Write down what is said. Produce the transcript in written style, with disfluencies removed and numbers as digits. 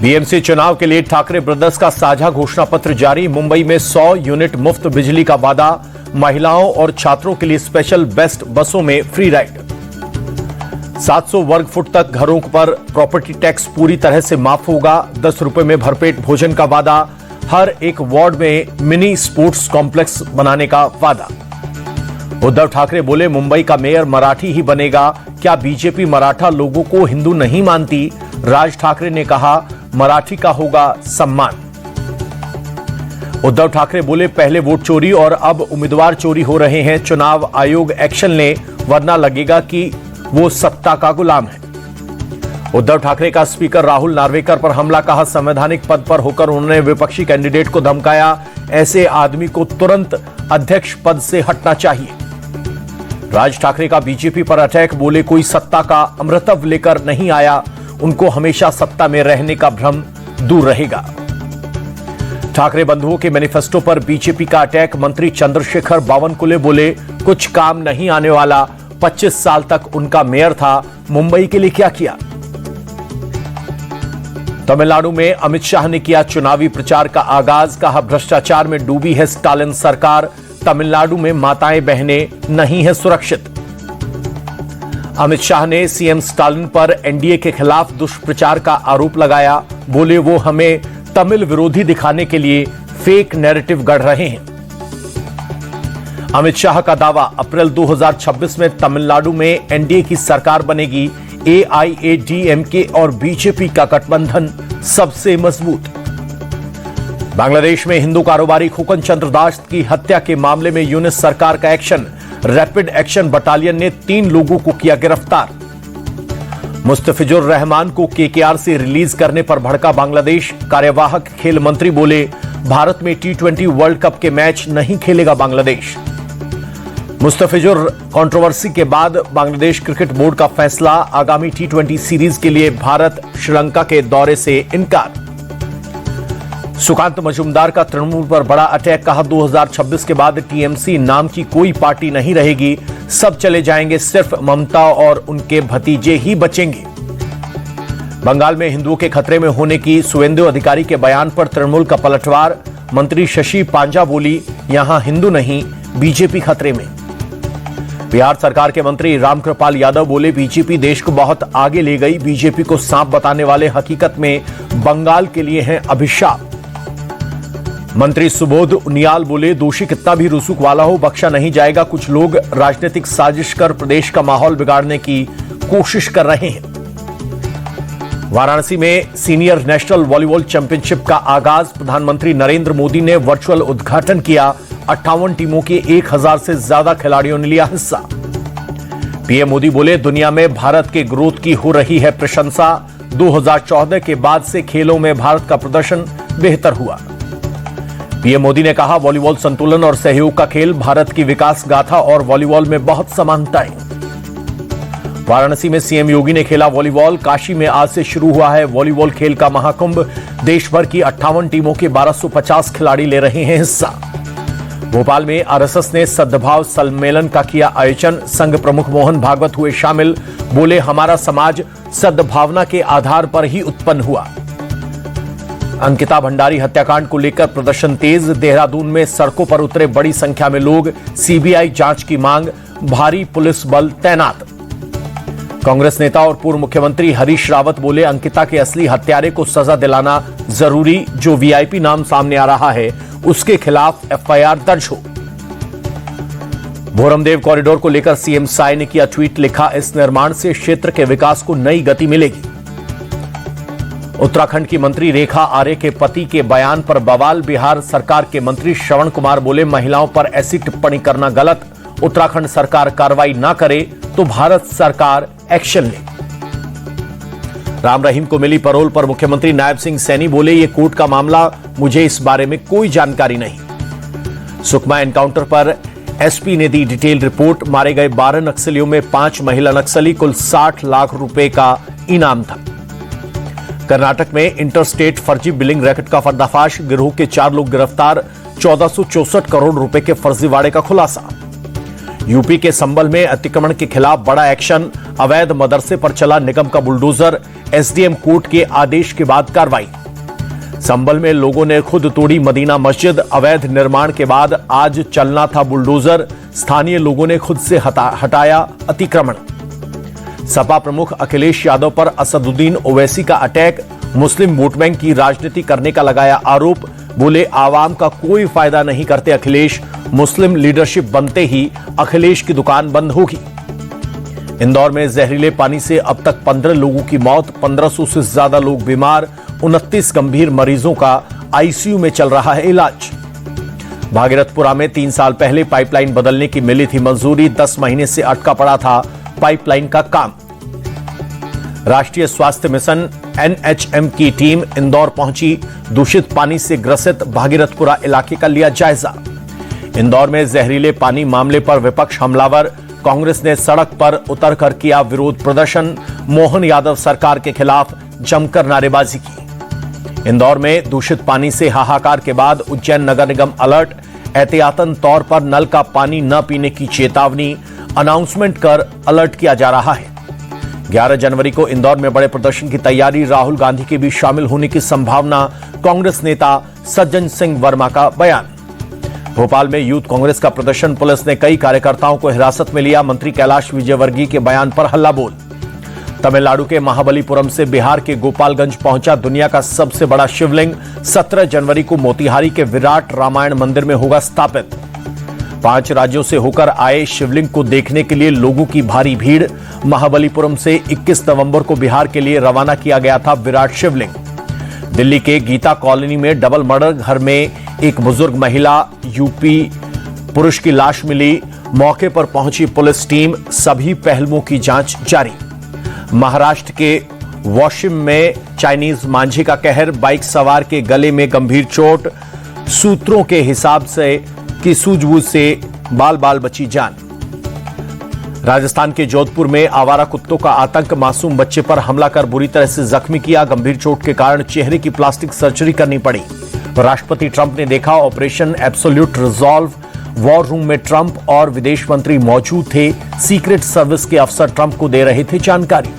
BMC चुनाव के लिए ठाकरे ब्रदर्स का साझा घोषणा पत्र जारी। मुंबई में 100 यूनिट मुफ्त बिजली का वादा। महिलाओं और छात्रों के लिए स्पेशल बेस्ट बसों में फ्री राइड। 700 वर्ग फुट तक घरों पर प्रॉपर्टी टैक्स पूरी तरह से माफ होगा। 10 रुपए में भरपेट भोजन का वादा। हर एक वार्ड में मिनी स्पोर्ट्स कॉम्प्लेक्स बनाने का वादा। उद्धव ठाकरे बोले, मुंबई का मेयर मराठी ही बनेगा। क्या बीजेपी मराठा लोगों को हिंदू नहीं मानती? राज ठाकरे ने कहा, मराठी का होगा सम्मान। उद्धव ठाकरे बोले, पहले वोट चोरी और अब उम्मीदवार चोरी हो रहे हैं। चुनाव आयोग एक्शन ले, वरना लगेगा कि वो सत्ता का गुलाम है। उद्धव ठाकरे का स्पीकर राहुल नार्वेकर पर हमला, कहा संवैधानिक पद पर होकर उन्होंने विपक्षी कैंडिडेट को धमकाया। ऐसे आदमी को तुरंत अध्यक्ष पद से हटना चाहिए। राज ठाकरे का बीजेपी पर अटैक, बोले कोई सत्ता का अमृतत्व लेकर नहीं आया, उनको हमेशा सत्ता में रहने का भ्रम दूर रहेगा। ठाकरे बंधुओं के मैनिफेस्टो पर बीजेपी का अटैक, मंत्री चंद्रशेखर बावनकुले बोले कुछ काम नहीं आने वाला। 25 साल तक उनका मेयर था, मुंबई के लिए क्या किया? तमिलनाडु में अमित शाह ने किया चुनावी प्रचार का आगाज, कहा भ्रष्टाचार में डूबी है स्टालिन सरकार। तमिलनाडु में माताएं बहनें नहीं है सुरक्षित। अमित शाह ने सीएम स्टालिन पर एनडीए के खिलाफ दुष्प्रचार का आरोप लगाया। बोले वो हमें तमिल विरोधी दिखाने के लिए फेक नैरेटिव गढ़ रहे हैं। अमित शाह का दावा, अप्रैल 2026 में तमिलनाडु में एनडीए की सरकार बनेगी। एआईएडीएमके और बीजेपी का गठबंधन सबसे मजबूत। बांग्लादेश में हिंदू कारोबारी खोकन चंद्र दास की हत्या के मामले में यूनिस सरकार का एक्शन। रैपिड एक्शन बटालियन ने 3 लोगों को किया गिरफ्तार। मुस्तफिजुर रहमान को केकेआर से रिलीज करने पर भड़का बांग्लादेश। कार्यवाहक खेल मंत्री बोले, भारत में T20 वर्ल्ड कप के मैच नहीं खेलेगा बांग्लादेश। मुस्तफिजुर कंट्रोवर्सी के बाद बांग्लादेश क्रिकेट बोर्ड का फैसला, आगामी T20 सीरीज के लिए भारत श्रीलंका के दौरे से इनकार। सुकांत मजूमदार का तृणमूल पर बड़ा अटैक, कहा 2026 के बाद टीएमसी नाम की कोई पार्टी नहीं रहेगी, सब चले जाएंगे, सिर्फ ममता और उनके भतीजे ही बचेंगे। बंगाल में हिंदुओं के खतरे में होने की सुवेंदु अधिकारी के बयान पर तृणमूल का पलटवार। मंत्री शशि पांजा बोली, यहां हिंदू नहीं बीजेपी खतरे में। बिहार सरकार के मंत्री रामकृपाल यादव बोले, बीजेपी देश को बहुत आगे ले गई। बीजेपी को सांप बताने वाले हकीकत में बंगाल के लिए हैं अभिशाप। मंत्री सुबोध उनियाल बोले, दोषी कितना भी रुसूख वाला हो बख्शा नहीं जाएगा। कुछ लोग राजनीतिक साजिश कर प्रदेश का माहौल बिगाड़ने की कोशिश कर रहे हैं। वाराणसी में सीनियर नेशनल वॉलीबॉल चैंपियनशिप का आगाज, प्रधानमंत्री नरेंद्र मोदी ने वर्चुअल उद्घाटन किया। 58 टीमों के 1000 से ज्यादा खिलाड़ियों ने लिया हिस्सा। पीएम मोदी बोले, दुनिया में भारत के ग्रोथ की हो रही है प्रशंसा। 2014 के बाद से खेलों में भारत का प्रदर्शन बेहतर हुआ। पीएम मोदी ने कहा, वॉलीबॉल संतुलन और सहयोग का खेल, भारत की विकास गाथा और वॉलीबॉल में बहुत समानताएं। वाराणसी में सीएम योगी ने खेला वॉलीबॉल। काशी में आज से शुरू हुआ है वॉलीबॉल खेल का महाकुंभ। देश भर की 58 टीमों के 1250 खिलाड़ी ले रहे हैं हिस्सा। भोपाल में आरएसएस ने सद्भाव सम्मेलन का किया आयोजन। संघ प्रमुख मोहन भागवत हुए शामिल, बोले हमारा समाज सद्भावना के आधार पर ही उत्पन्न हुआ। अंकिता भंडारी हत्याकांड को लेकर प्रदर्शन तेज। देहरादून में सड़कों पर उतरे बड़ी संख्या में लोग। सीबीआई जांच की मांग, भारी पुलिस बल तैनात। कांग्रेस नेता और पूर्व मुख्यमंत्री हरीश रावत बोले, अंकिता के असली हत्यारे को सजा दिलाना जरूरी। जो वीआईपी नाम सामने आ रहा है उसके खिलाफ एफआईआर दर्ज हो। भोरमदेव कॉरिडोर को लेकर सीएम साय ने किया ट्वीट, लिखा, इस निर्माण से क्षेत्र के विकास को नई गति मिलेगी। उत्तराखंड की मंत्री रेखा आर्य के पति के बयान पर बवाल। बिहार सरकार के मंत्री श्रवण कुमार बोले, महिलाओं पर ऐसी टिप्पणी करना गलत। उत्तराखंड सरकार कार्रवाई ना करे तो भारत सरकार एक्शन ले। राम रहीम को मिली पैरोल पर मुख्यमंत्री नायब सिंह सैनी बोले, ये कोर्ट का मामला, मुझे इस बारे में कोई जानकारी नहीं। सुकमा एनकाउंटर पर एसपी ने दी डिटेल रिपोर्ट। मारे गए 12 नक्सलियों में 5 महिला नक्सली, कुल 60 लाख रुपए का इनाम था। कर्नाटक में इंटरस्टेट फर्जी बिलिंग रैकेट का पर्दाफाश, गिरोह के 4 लोग गिरफ्तार। 1464 करोड़ रुपए के फर्जीवाड़े का खुलासा। यूपी के संभल में अतिक्रमण के खिलाफ बड़ा एक्शन, अवैध मदरसे पर चला निगम का बुलडोजर, एसडीएम कोर्ट के आदेश के बाद कार्रवाई। संभल में लोगों ने खुद तोड़ी मदीना मस्जिद, अवैध निर्माण के बाद आज चलना था बुलडोजर, स्थानीय लोगों ने खुद से हटाया अतिक्रमण। सपा प्रमुख अखिलेश यादव पर असदुद्दीन ओवैसी का अटैक, मुस्लिम वोट बैंक की राजनीति करने का लगाया आरोप, बोले आवाम का कोई फायदा नहीं करते अखिलेश, मुस्लिम लीडरशिप बनते ही अखिलेश की दुकान बंद होगी। इंदौर में जहरीले पानी से अब तक 15 लोगों की मौत, 1500 से ज्यादा लोग बीमार, 29 गंभीर मरीजों का आईसीयू में चल रहा है इलाज। भागीरथपुरा में 3 साल पहले पाइपलाइन बदलने की मिली थी मंजूरी, 10 महीने से अटका पड़ा था पाइपलाइन का काम। राष्ट्रीय स्वास्थ्य मिशन एनएचएम की टीम इंदौर पहुंची, दूषित पानी से ग्रसित भागीरथपुरा इलाके का लिया जायजा। इंदौर में जहरीले पानी मामले पर विपक्ष हमलावर, कांग्रेस ने सड़क पर उतरकर किया विरोध प्रदर्शन, मोहन यादव सरकार के खिलाफ जमकर नारेबाजी की। इंदौर में दूषित पानी से हाहाकार के बाद उज्जैन नगर निगम अलर्ट, एहतियातन तौर पर नल का पानी न पीने की चेतावनी, अनाउंसमेंट कर अलर्ट किया जा रहा है। 11 जनवरी को इंदौर में बड़े प्रदर्शन की तैयारी, राहुल गांधी के भी शामिल होने की संभावना, कांग्रेस नेता सज्जन सिंह वर्मा का बयान। भोपाल में यूथ कांग्रेस का प्रदर्शन, पुलिस ने कई कार्यकर्ताओं को हिरासत में लिया, मंत्री कैलाश विजयवर्गीय के बयान पर हल्ला बोल। तमिलनाडु के महाबलीपुरम से बिहार के गोपालगंज पहुंचा दुनिया का सबसे बड़ा शिवलिंग, 17 जनवरी को मोतिहारी के विराट रामायण मंदिर में होगा स्थापित। 5 राज्यों से होकर आए शिवलिंग को देखने के लिए लोगों की भारी भीड़, महाबलीपुरम से 21 नवंबर को बिहार के लिए रवाना किया गया था विराट शिवलिंग। दिल्ली के गीता कॉलोनी में डबल मर्डर, घर में एक बुजुर्ग महिला, यूपी पुरुष की लाश मिली, मौके पर पहुंची पुलिस टीम, सभी पहलुओं की जांच जारी। महाराष्ट्र के वाशिम में चाइनीज मांझे का कहर, बाइक सवार के गले में गंभीर चोट, सूत्रों के हिसाब से की सूझबूझ से बाल बाल बची जान। राजस्थान के जोधपुर में आवारा कुत्तों का आतंक, मासूम बच्चे पर हमला कर बुरी तरह से जख्मी किया, गंभीर चोट के कारण चेहरे की प्लास्टिक सर्जरी करनी पड़ी। राष्ट्रपति ट्रंप ने देखा operation absolute resolve, war room में ट्रंप और विदेश मंत्री मौजूद थे, सीक्रेट सर्विस के अफसर ट्रंप को दे रहे थे जानकारी।